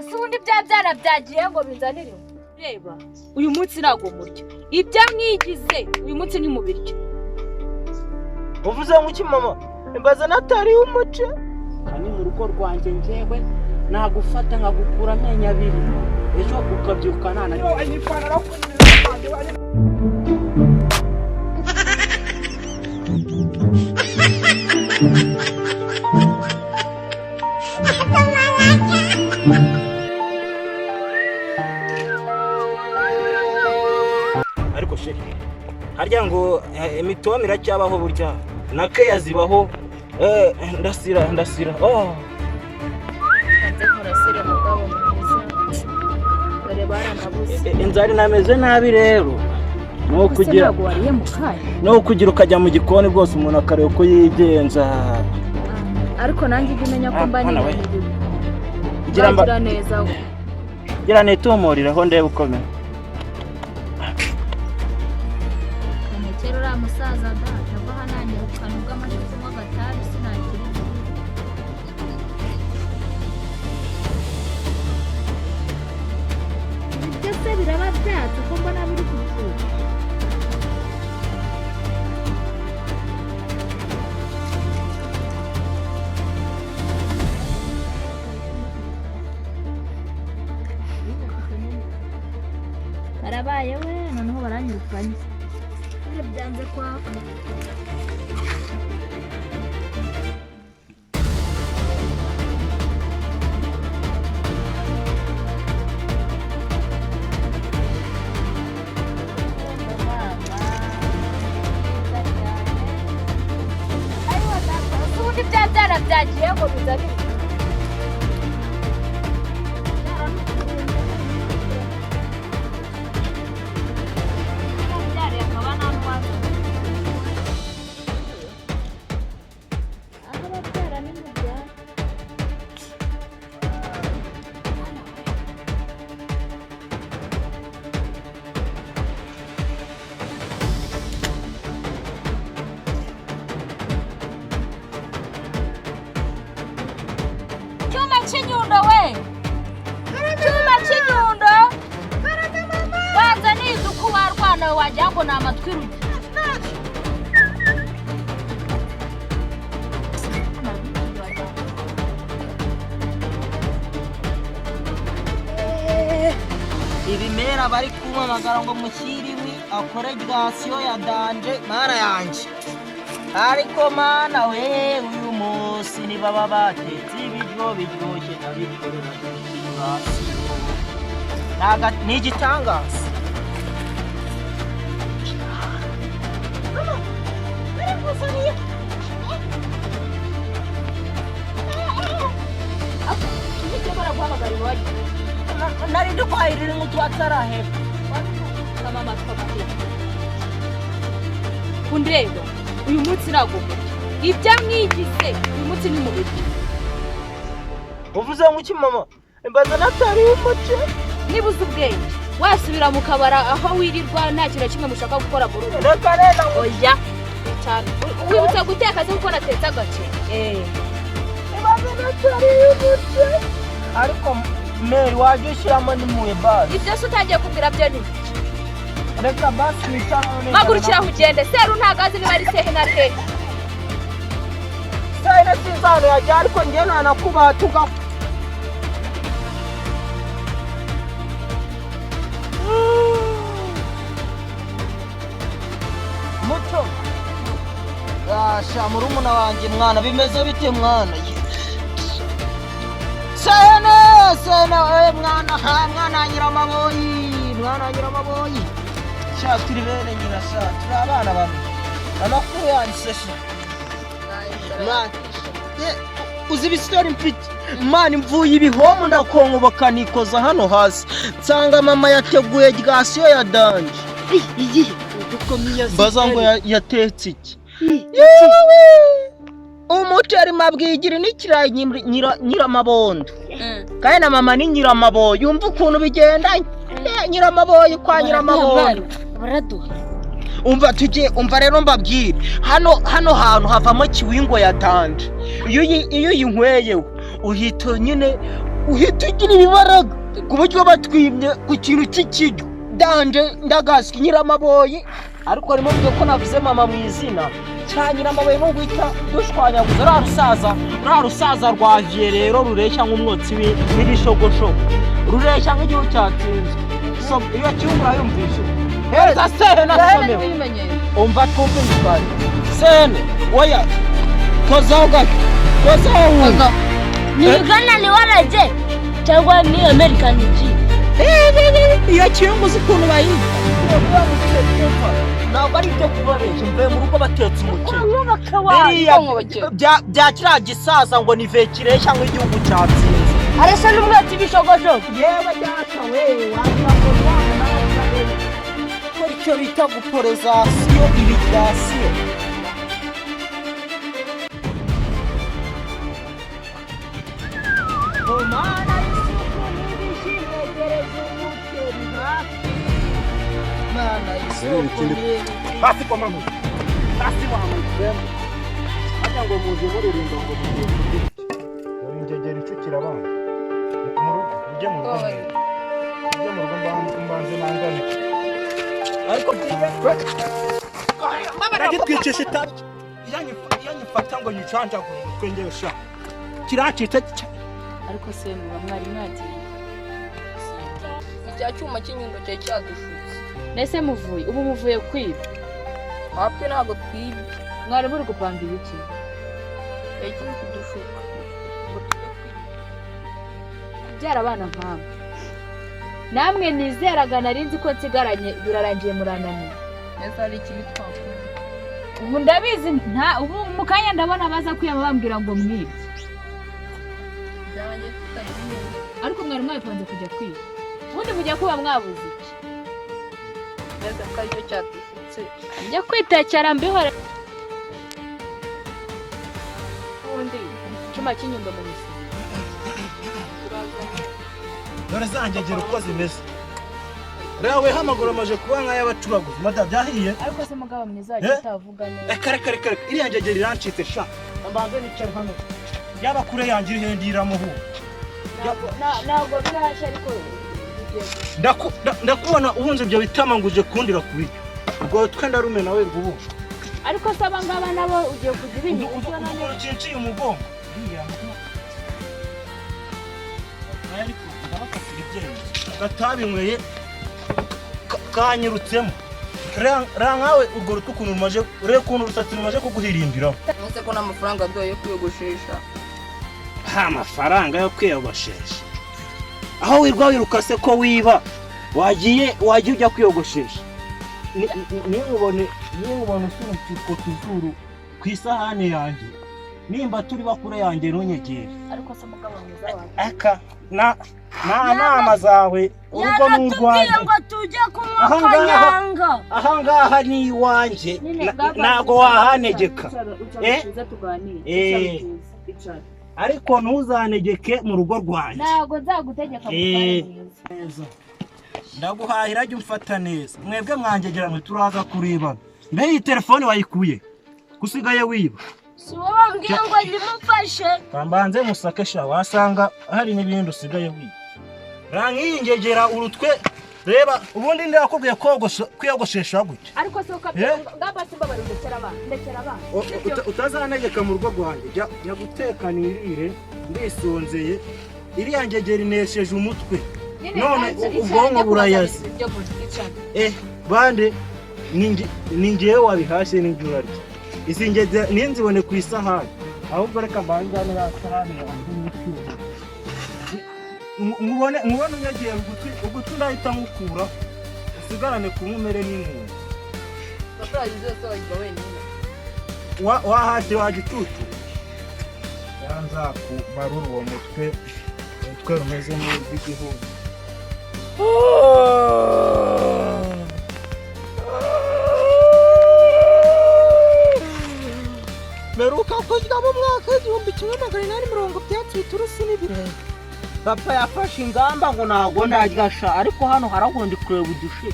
ese ubundi byabyara byagiye ngo binzanire reba uyu munsi nago muryo ibya mwigize uyu munsi ni mu biryo uvuze ngo iki mama imbaza natari umuce kandi mu rugo rwanjye njyewe nagufata nkagukura amenyo abiri ejo ukabyuka nana ariko sheri harya ngo imitoma iracyabaho burya na keya zibaho ndasira kanze murasire mugabo mwiza dore baranabuze inzari nameze nabi rero no kugira ukajya mu gikoni rwose umuntu akareba uko yigenza ariko nanjye ujye umenya ko mba gira neza gira netumuriraho ndebe ukomeye kanekera uriya musaza da ava hanangira ukanu bw'amashyize mo agatabi sinakiri ibyo se biraba byatse ko mbona biri kubyuka karabaye we noneho baranyirukanye byanze kwaka ubundi byabyara byagiye ngo bizanire Cyuma kinyundo we Cyuma kinyundo waza nize uko warwana wagira ngo ni amatwi rugi ibimera bari kumamagara ngo mushyiriwe akore gasiyo ya danje mara yanjye ariko mana we uyu munsi ni baba batetse ibiryo biryoshye nabikorera gasiyo ni igitangaza nari dukwahirira ngo tuwatsarahera mama twabwiye kundeba uyu munsi nago ibya mwigize uyu munsi ni mu biryo uvuze ngo iki mama imbaza natari umuce nibuze ubwenge wasubira mu kabara aho wirirwa nta kintu kimwe mushaka gukora mu rugo reka rero oya cyane wibutse guteka se kuko natetse agace imbaza natari umuce ariko meri wajya ushyiramo n'imuye basi ibyo se utangiye kubwira byo ni reka basi wicara neza magurukira ugende seru ntagazi niba ari sehe na hehe sehe na sinzano yajya ariko njye nanakubaha ugapfa muto yasha murumuna wanjye mwana bimeze bite mwana sene mwana nyiramaboyi sha turi bene nyina sha turi abana babi amakuru yanditse sha uzi ibisitori mfite mwana mvuye ibihomu ndakongoboka nikoza hano hasi nsanga mama yateguye gasiyo ya danje mbaza ngo yatetse iki umuceri mabwigiri n'ikirayi nyiramabondo kandi na mama ni nyiramaboyi yumva ukuntu bigendanye nyiramaboyi kwa nyiramabondo baraduha umva rero mbabwire hano havamo kiwingo ya danje iyo uyinkweyeho uhita nyine uhita ugira ibibaraga ku buryo batwimye ku kintu cy'ikiryo danje ndagaswe nyiramaboyi ariko harimo byo ko navuze mama mu izina cya nyiramaboyi no guhita dushwanyaguza ruriya rusaza rwagiye rero rureshya nk'umwotsi w'ibishogoshogo rureshya nk'igihugu cyatsinzwe iyo cyumba yumvishe hereza sene nasomewe umva twumve imitwaro sene oya kozaho gato kozaho ni Uganda ni waraje cyangwa ni American G iyo cyumba uzi ukuntu bayita ntabwo ari ibyo kubabeshya mvuye mu rugo batetse umuceri bya kiriya gisaza ngo ni vekireshya nk'igihugu cyatsinze arasa n'umwotsi w'ibishogoshogo yewe data we wagira ngo rwanda ko icyo bita guporezasiyo ibigasiyo umwana y'isuku n'ibishimegereza umuceri hafi mwana y'isuku hasi kwa mama hasi wa mama hajya ngo muje muririmba ngo muje ingegera icukira abana mu rugo ujye mu rugo mbanze nangane ariko ndagitwicisha itabi yanyifata ngo nyicanja ngo twengesha kiracitse ariko se muba mwari mwagiye icya cyuma kinyundo cye cyadushutse nese muvuye ubu muvuye kwiba hape ntabwo twiba mwari muri gupanga ibiki yagiye kudushuka ngo tujye kwiba kubyara abana nk'abo namwe nizeraga narinzi ko nsigaranye birarangiye murananiye neza hari ikibi twakora ubu ndabizi ubu mu kanya ndabona baza kwiyama bambwira ngo mwibe ariko mwari mwapanze kujya kwiba ubundi mujya kuba mwabuze iki neza ko aricyo cyadushutse njya kwitekera mbihore ubundi Cyuma kinyundo mu misi dore zangegera uko zimeze rero we hamagura amaje kuba nk'ay'abacuraguzi mada byahiye ariko se mugabo mwiza wagiye utavuga neza kare iriya ngegera irancitse sha mbanze nicara hano yaba kure yangira ihendira muhu ntabwo birashya ariko ndakubona ubunze ibyo bitama ngo uje kundira kuri ubwo twenda rume nawe rwubu ariko saba ngaba nabo ugiye kugira inyungu cyo none cinciye umugongo ariko ndabafasira ibyemezo gatabinyweye kanyirutsemo rankawe urwo rutukuntu rumaje ure kuntu rusatsi rumaje kuguhirimbiraho nose ko n'amafaranga aduha yo kwiyogoshesha amafaranga yo kwiyogoshesha aho wirwa wiruka se ko wiba wagiye ujya kwiyogoshesha ninkubone usunutwo tuzuru ku isahani yanjye nimba turi bakure yanjye ntunyegere ariko se mugabo mwiza wawe aka na nama zawe urugo n'urwanjye ngo tujye kunywa kanyanga aha ngaha ni iwanjye ntago wahanegeka ariko ntuzanegeke mu rugo rwanjye ntago nzagutegeka neza ndaguhahira jya umfata neza mwebwe mwangegera mwe turaza kurebana mbe iyi telefone wayikuye gusigaye wiba si wowe wambwiye ngo ndimufashe kambanze musake sha wasanga hari n'ibindi usigaye wiba rankiyingegera urutwe reba ubundi ndakubwiye kwiyogoshesha gutya ariko se ngaba simbabara ndekera abana utazanegeka mu rugo rwanjye jya guteka nirire ndisonzeye iriya ngegera inesheje umutwe none ubwonko burayaze bande ni ngewe wabihashye n'ibyo urarya izi ngegera ninzibone ku isahani ahubwo reka mbanze hano ya sahani yanjye n'icyuma nkubone unyegera ugutwi ndahita nkukura usigarane ku nkomere n'inkunga wahashye wagicucu yanzakubarura uwo mutwe rumeze nk'urw'igihugu meruka kujya mu mwaka w'1990 biturusi n'ibirenge papa yafashe ingamba ngo ntago ndarya sha ariko hano haragondi kureba udushe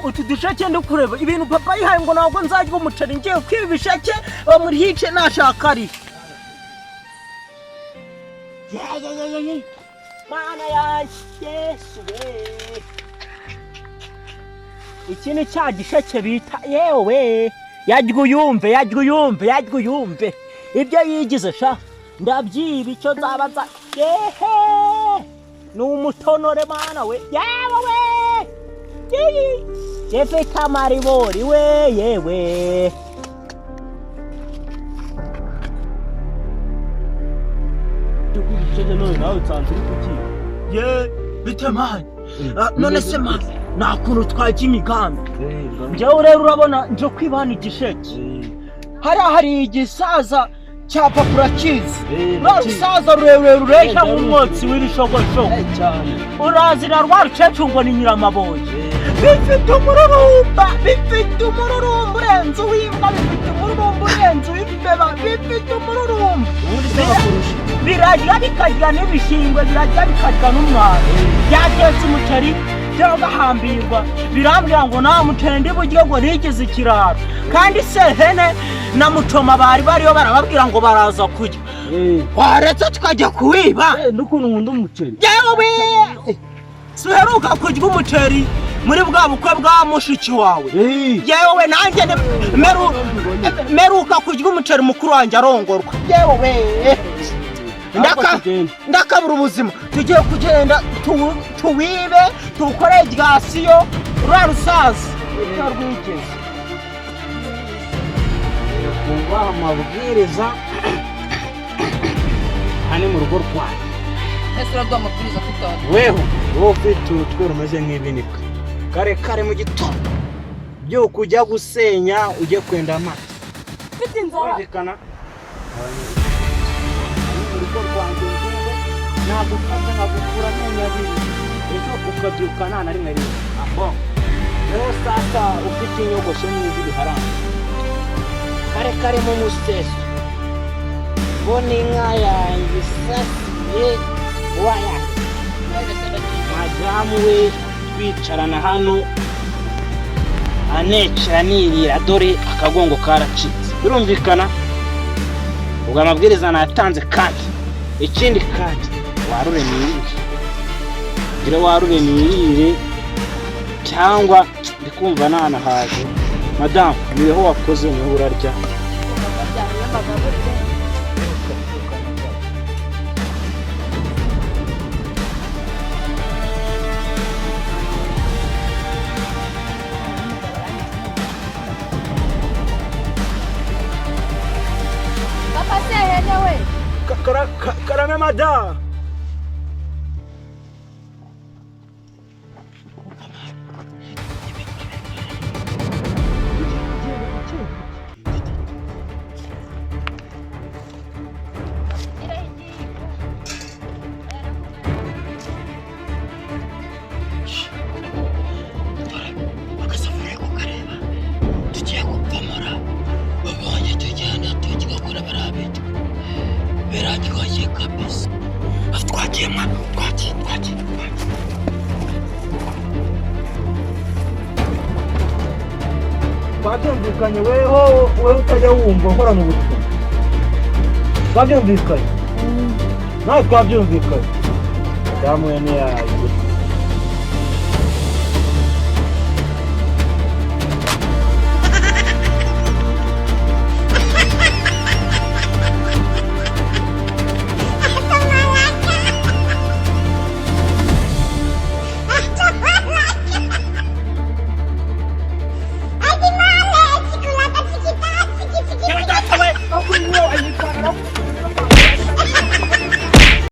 utu dusheke ndi kureba ibintu papa yihaye ngo ntabwo nzajya umuceri ngiye kwiba ibisheke muri hice nashaka ari mana yanjye Yesu we iki ni cya gisheke bita yewe yajya uyumve ibyo yigize sha ndabyiba icyo nzabaza yehe ni umutonore mana we yewe we yefite amaribori we yewe ye bitemanye none se ma nta kuntu twajya imigambi njyewe rero urabona nje kwibana igisheke hari igisaza cya papura kizi rusaza rurerure ruresha nk'umwotsi w'irishogoshogo urazira rwa rucecuru ngo ni nyiramaboye bifite umururumba urenze uw'imbwa bifite umururumba urenze uw'imbeba bifite umururumba birarya bikagira n'ibishingwe birarya bikagira n'umwaro byatetse umuceri byo gahambirwa birambwira ngo nta muceri ndi buryo ngo nigize ikiraro kandi se hene na mucoma bariyo barababwira ngo baraza kurya waretse tukajya kuwiba n'ukuntu nkunda umuceri yewe suheruka kurya umuceri muri bwa bukwe bwa mushiki wawe yewe nanjye meruka kurya umuceri mukuru wanjye arongorwa yewe ndakabura ubuzima tugiye kugenda tuwibe tukore irasiyo rwa rusaza rwigeze kubaha amabwiriza hano mu rugo rwawe ese uraduha amabwiriza kutazi weho wowe ufite utworo umeze nk'ibinika kare mu gitondo byo kujya gusenya ujye kwenda amata mfite inzara wumvikana urugo rwanjye njyewe nagufata nkagukura amenyo abiri ejo ukabyuka nta na rimwe rimwe rero sasa ufite inyogosho n'izi biharanga kare mu museso mbona inka yanjye isasiye wayanjye madamu we twicarana hano anecera nirira dore akagongo karacitse birumvikana ubwo amabwiriza natanze kandi ikindi kandi warure nirire cyangwa ndikumva nanahaje madamu niho wakoze niho urarya papa se hene we karame madamu twabyumvikanye weho utajya wumva ukora mu buzima twabyumvikanye nawe twabyumvikanye damu ya yaje